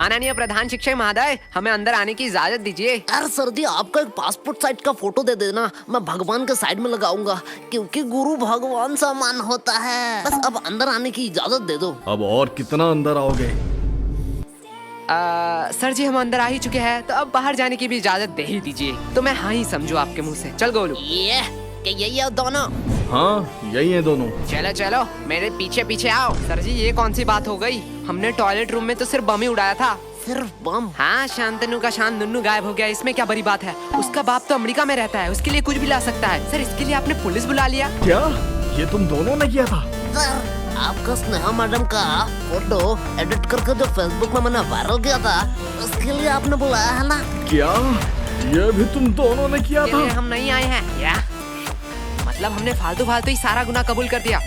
माननीय प्रधान शिक्षक महोदय, हमें अंदर आने की इजाजत दीजिए। अरे सर जी, आपका एक पासपोर्ट साइज का फोटो दे देना, मैं भगवान के साइड में लगाऊंगा, क्योंकि गुरु भगवान समान होता है। बस अब अंदर आने की इजाजत दे दो। अब और कितना अंदर आओगे? सर जी, हम अंदर आ ही चुके हैं, तो अब बाहर जाने की भी इजाजत दे ही दीजिए। तो मैं हाँ ही समझू आपके मुंह से। चल गोलू। ये कि यही है दोनों? हाँ, यही है दोनों। चलो चलो, मेरे पीछे पीछे आओ। सर जी, ये कौन सी बात हो गई? हमने टॉयलेट रूम में तो सिर्फ बम ही उड़ाया था। सिर्फ बम? हाँ, शांतनु का शान नुन्नू गायब हो गया, इसमें क्या बड़ी बात है? उसका बाप तो अमेरिका में रहता है, उसके लिए कुछ भी ला सकता है। सर, इसके लिए आपने पुलिस बुला लिया? क्या ये तुम दोनों ने किया था? सर, आपका स्नेहा मैडम का फोटो एडिट करके जो फेसबुक में मैंने वायरल किया था, उसके लिए आपने बुलाया है ना? क्या ये भी तुम दोनों ने किया था? हम नहीं आए हैं या? मतलब हमने फालतू फालतू ही सारा गुनाह कबूल कर दिया।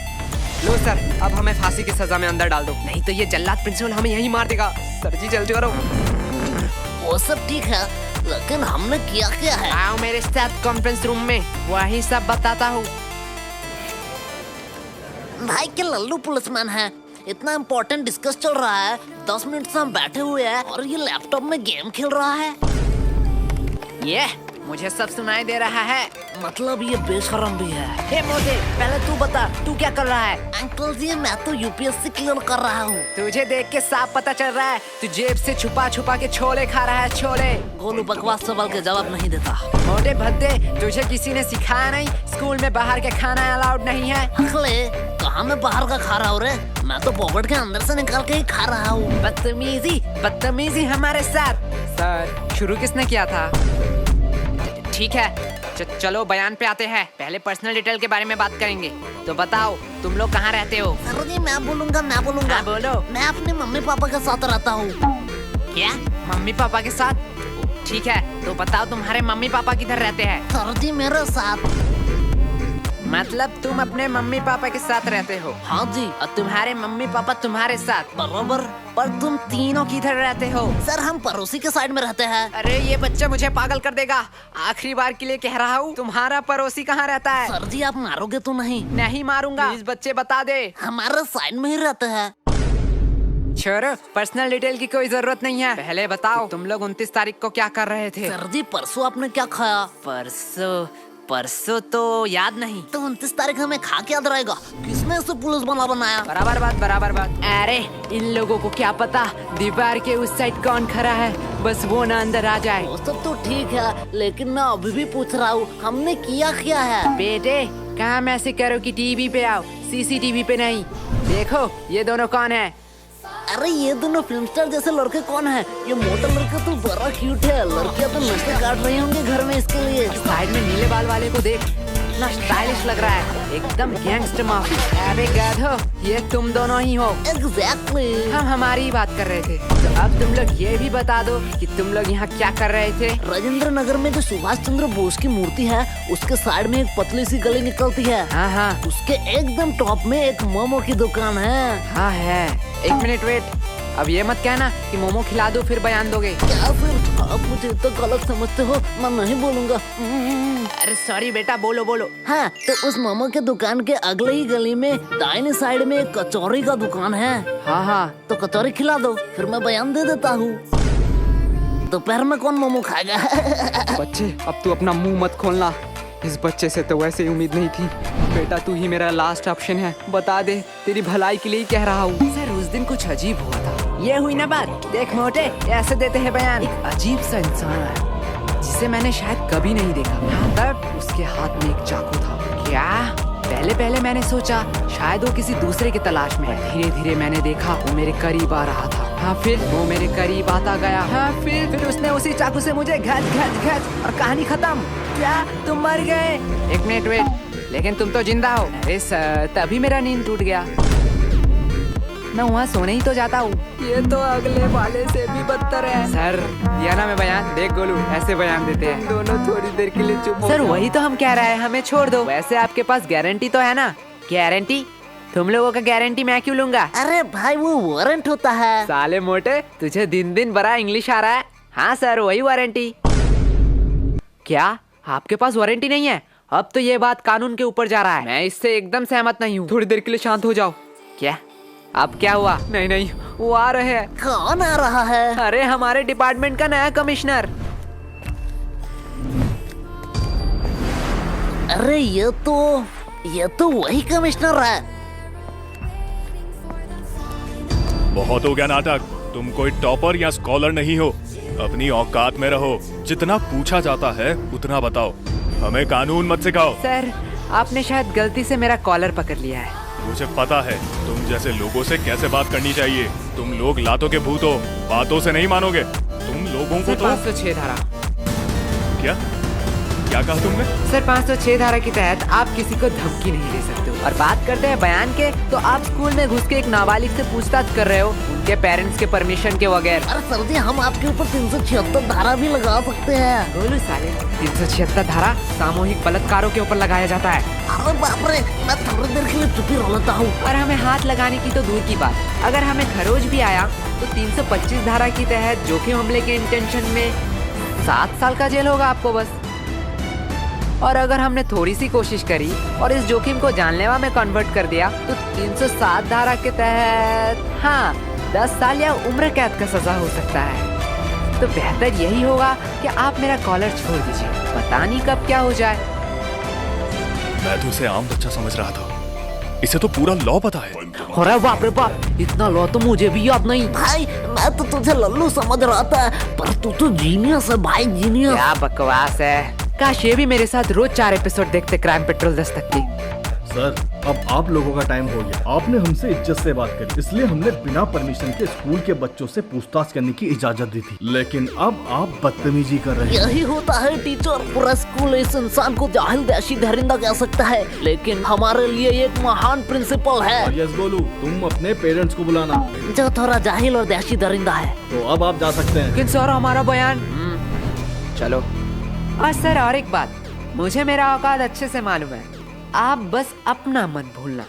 लो सर, अब हमें फांसी की सजा में अंदर डाल दो, नहीं तो ये जल्लाद प्रिंसिपल हमें यहीं मार देगा। सर जी, जल्दी करो। वो सब ठीक है, लेकिन हमने किया क्या है? आओ मेरे साथ कॉन्फ्रेंस रूम में, वही सब बताता हूँ। भाई के लल्लू पुलिसमैन है, इतना इम्पोर्टेंट डिस्कस चल रहा है, 10 मिनट से हम बैठे हुए हैं और ये लैपटॉप में गेम खेल रहा है। ये मुझे सब सुनाई दे रहा है। मतलब ये बेशरम भी है। हे मोटे, पहले तू बता, तू क्या कर रहा है? अंकल जी, मैं तो यूपीएससी क्लियर कर रहा हूँ। तुझे देख के साफ पता चल रहा है, तू जेब से छुपा छुपा के छोले खा रहा है, छोले। गोलू बकवास सवाल के जवाब नहीं देता। मोटे भद्दे, तुझे किसी ने सिखाया नहीं? स्कूल में बाहर के खाना अलाउड नहीं है। अगले, कहाँ मैं बाहर का खा रहा हूँ रे? मैं तो पॉकेट के अंदर से निकाल के ही खा रहा हूँ। बदतमीजी हमारे साथ। सर, शुरू किसने किया था? ठीक है, चलो बयान पे आते हैं। पहले पर्सनल डिटेल के बारे में बात करेंगे। तो बताओ, तुम लोग कहाँ रहते हो? सर जी, मैं बोलूँगा। हाँ, बोलो। मैं अपने मम्मी पापा के साथ रहता हूँ। क्या? मम्मी पापा के साथ? ठीक है, तो बताओ तुम्हारे मम्मी पापा किधर रहते हैं? सर जी, मेरे साथ। मतलब तुम अपने मम्मी पापा के साथ रहते हो? हाँ जी। और तुम्हारे मम्मी पापा तुम्हारे साथ? बराबर। पर तुम तीनों किधर रहते हो? सर, हम पड़ोसी के साइड में रहते हैं। अरे ये बच्चा मुझे पागल कर देगा। आखिरी बार के लिए कह रहा हूँ, तुम्हारा पड़ोसी कहाँ रहता है? सर जी, आप मारोगे तो नहीं? नहीं मारूंगा। प्लीज बच्चे बता दे। हमारे साइड में ही रहते हैं। छोड़ो, पर्सनल डिटेल की कोई जरूरत नहीं है। पहले बताओ, तुम लोग 29 तारीख को क्या कर रहे थे? सर जी, परसों आपने क्या खाया? परसों तो याद नहीं। तो 29 तारीख हमें खा के याद रहेगा? किसने इसे पुलिस बना बनाया? बराबर बात। अरे इन लोगों को क्या पता दीवार के उस साइड कौन खड़ा है, बस वो ना अंदर आ जाए। वो सब तो ठीक है, लेकिन मैं अभी भी पूछ रहा हूँ, हमने किया क्या है? बेटे, काम ऐसे करो कि टीवी पे आओ, सीसीटीवी पे नहीं। देखो ये दोनों कौन है? अरे ये दोनों फिल्म स्टार जैसे लड़के कौन है? ये मोटा लड़का तो बड़ा क्यूट है, लड़कियां तो नशे काट रही होंगी घर में इसके लिए। साइड में नीले बाल वाले को देख, इतना स्टाइलिश लग रहा है, एकदम गैंगस्टर माफी। अबे गाधो, ये तुम दोनों ही हो। एग्जैक्टली। हम हमारी ही बात कर रहे थे, तो अब तुम लोग ये भी बता दो कि तुम लोग यहाँ क्या कर रहे थे? राजेंद्र नगर में जो सुभाष चंद्र बोस की मूर्ति है, उसके साइड में एक पतली सी गली निकलती है। हाँ, उसके एकदम टॉप में एक मोमो की दुकान है। हाँ है। एक मिनट वेट, अब ये मत कहना कि मोमो खिला दो फिर बयान दोगे। क्या फिर? आप मुझे तो गलत समझते हो, मैं नहीं बोलूँगा। अरे सॉरी बेटा, बोलो। हाँ, तो उस मोमो के दुकान के अगले ही गली में दाहिने साइड में एक कचौरी का दुकान है। हाँ, तो कचौरी खिला दो, फिर मैं बयान दे देता हूँ। दोपहर में कौन मोमो खाएगा? बच्चे, अब तू अपना मुंह मत खोलना। इस बच्चे से तो वैसे ही उम्मीद नहीं थी। बेटा, तू ही मेरा लास्ट ऑप्शन है, बता दे, तेरी भलाई के लिए ही कह रहा हूँ। सर, उस दिन कुछ अजीब हुआ था। ये हुई ना बात। देख मोटे, ऐसे देते हैं बयान। एक अजीब सा इंसान है जिसे मैंने शायद कभी नहीं देखा। हाँ, तब उसके हाथ में एक चाकू था। क्या? पहले मैंने सोचा शायद वो किसी दूसरे की तलाश में है। धीरे धीरे मैंने देखा वो मेरे करीब आ रहा था। हाँ, फिर वो मेरे करीब आता गया। हाँ, फिर उसने उसी चाकू से मुझे घच और कहानी खत्म। क्या तुम मर गए? एक मिनट वेट, लेकिन तुम तो जिंदा हो। अरे सर, तभी मेरा नींद टूट गया। मैं वहाँ सोने ही तो जाता हूँ। ये तो अगले वाले से भी बदतर है। सर, दिया ना मैं बयान। देख गोलू, ऐसे बयान देते हैं। दोनों थोड़ी देर के लिए चुप हो। सर, वही तो हम कह रहे हैं, हमें छोड़ दो। वैसे आपके पास गारंटी तो है ना? गारंटी? तुम लोगों का गारंटी मैं क्यों लूंगा? अरे भाई, वो वारंट होता है। साले मोटे, तुझे दिन दिन बड़ा इंग्लिश आ रहा है। हाँ सर, वही वारंटी। क्या आपके पास वारंटी नहीं है? अब तो ये बात कानून के ऊपर जा रहा है। मैं इससे एकदम सहमत नहीं हूँ। थोड़ी देर के लिए शांत हो जाओ। क्या अब क्या हुआ? नहीं नहीं, वो आ रहे हैं। कौन आ रहा है? अरे हमारे डिपार्टमेंट का नया कमिश्नर। अरे ये तो वही कमिश्नर है। बहुत हो गया नाटक। तुम कोई टॉपर या स्कॉलर नहीं हो। अपनी औकात में रहो। जितना पूछा जाता है उतना बताओ। हमें कानून मत सिखाओ। सर, आपने शायद गलती से मेरा कॉलर पकड़ लिया है। मुझे पता है तुम जैसे लोगों से कैसे बात करनी चाहिए। तुम लोग लातों के भूत हो, बातों से नहीं मानोगे। तुम लोगों को सर, तो 506 धारा। क्या क्या कहा तुमने? सर, 506 धारा के तहत आप किसी को धमकी नहीं दे सकते हो। और बात करते हैं बयान के, तो आप स्कूल में घुस के एक नाबालिग से पूछताछ कर रहे हो, उनके पेरेंट्स के परमिशन के बगैर। अरे सर जी, हम आपके ऊपर 376 धारा भी लगा सकते हैं। बोलो साले, 376 धारा सामूहिक बलात्कारों के ऊपर लगाया जाता है। अरे बाप रे, मैं थोड़ी देर के लिए चुप ही रह लेता हूँ। और हमें हाथ लगाने की तो दूर की बात, अगर हमें खरोच भी आया तो 325 धारा के तहत जोखिम हमले के इंटेंशन में 7 साल का जेल होगा आपको बस। और अगर हमने थोड़ी सी कोशिश करी और इस जोखिम को जानलेवा में कन्वर्ट कर दिया तो 307 धारा के तहत 10 साल या उम्र कैद का सजा हो सकता है। तो बेहतर यही होगा कि आप मेरा कॉलर छोड़ दीजिए, पता नहीं कब क्या हो जाए। मैं तो उसे आम बच्चा समझ रहा था। इसे तो पूरा लॉ पता है। अरे बाप रे बाप, इतना लॉ तो मुझे भी याद नहीं। भाई, मैं तो तुझे लल्लू समझ रहा था, पर तू तो जीनियस है भाई, जीनियस। क्या बकवास है। काश ये भी मेरे साथ रोज 4 एपिसोड देखते क्राइम पेट्रोल दस्तक की। सर, अब आप लोगों का टाइम हो गया। आपने हमसे इज्जत से बात करी, इसलिए हमने बिना परमिशन के स्कूल के बच्चों से पूछताछ करने की इजाजत दी थी। लेकिन अब आप बदतमीजी कर रहे हैं। यही होता है टीचर, पूरा स्कूल इस इंसान को जाहिल दैशी दरिंदा कह सकता है, लेकिन हमारे लिए एक महान प्रिंसिपल है। और यस गोलू, तुम अपने पेरेंट्स को बुलाना। जो थोड़ा जाहिल और दैशी दरिंदा है। तो अब आप जा सकते हैं। लेकिन सर, हमारा बयान। चलो। और सर, और एक बात, मुझे मेरा औकात अच्छे से मालूम है। आप बस अपना मन भूलना।